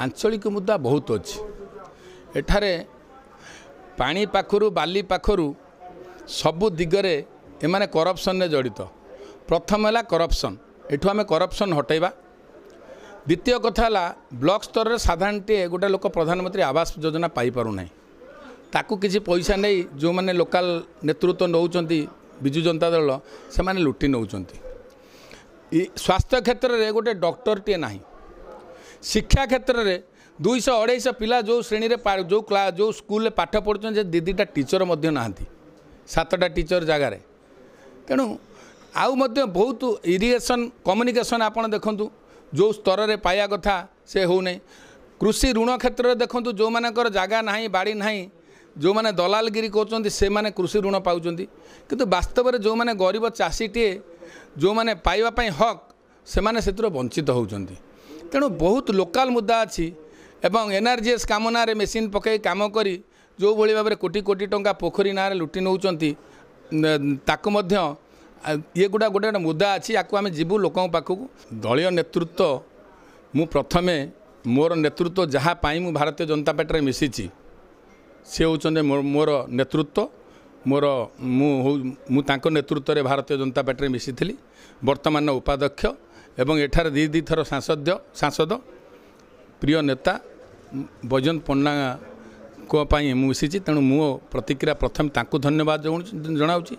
आंचलिक मुद्दा बहुत अच्छी एठारे पानी पाखरु बाली पाखरु सबु दिगरे एमाने करप्शन ने जड़ित। प्रथम है करप्शन, एठू आम करप्शन हटेबा। द्वितीय कथा ब्लॉक स्तर में साधारणटे गोटे लोक प्रधानमंत्री आवास योजना पाई पारु नाही, ताकू किसी पैसा नहीं जो माने लोकल नेतृत्व नौचंती बिजु जनता दल से माने लुटी नौचंती। स्वास्थ्य क्षेत्र में गोटे डॉक्टर टे नाही। शिक्षा क्षेत्र में 200-250 पिला जो श्रेणी रे जो स्कूल पाठ पढ़ुं दीदीटा टीचर ना 7टा टीचर जगार। तेणु आउ बहुत इरिगेशन कम्युनिकेशन आपड़ देखु जो स्तर में पाया कथा से हो नहीं। कृषि ऋण क्षेत्र में देखु जो मानकर जगह ना बाड़ी ना जो मैंने दलालगिरी कहते से मैंने कृषि ऋण पाँच किंतु वास्तव में जो मैंने गरीब चाषीटे जो मैंने पाइबापी हक से मैंने से वंचित होती। तेणु बहुत लोकल मुद्दा अच्छी एवं एनआरजीएस काम ना मेसीन पकई कम करी जो भली भाव में कोटी कोटी टंका पोखरी ना लुटी नौकरी ये गुड़ा गोटे मुद्दा अच्छी या आम जीवु लोकों पाखक। दलीय नेतृत्व मु प्रथमे मोर नेतृत्व जहाँ मु भारतीय जनता पार्टी में मिशिची से होचंदे मोर नेतृत्व मोर मु तांको नेतृत्व रे भारतीय जनता पार्टी में मिसी थी। वर्तमान उपाध्यक्ष एवं एठार दी थर सांसद प्रिय नेता बैजयंत पन्ना को पाई मिशिची। तेणु मो प्रतिक्रिया प्रथम तांको धन्यवाद जनाऊँगी।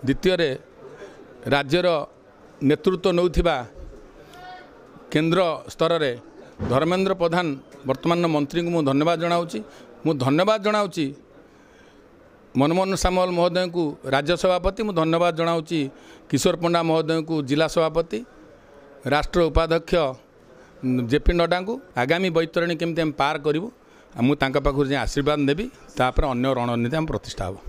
द्वितीय राज्यर नेतृत्व नौथिबा केंद्र स्तर में धर्मेंद्र प्रधान वर्तमान मंत्री को मुझे धन्यवाद जनाऊँगी। मु धन्यवाद जनाऊँगी मनमोहन सामल महोदय को राज्य सभापति। मु धन्यवाद जनाऊँगी किशोर पंडा महोदय को जिला सभापति, राष्ट्र उपाध्यक्ष जेपी नड्डा को। आगामी बैतरणी केमती आम पार करूँ मुझे आशीर्वाद देवी तापर अन्य रणनीति आम प्रतिष्ठा हो।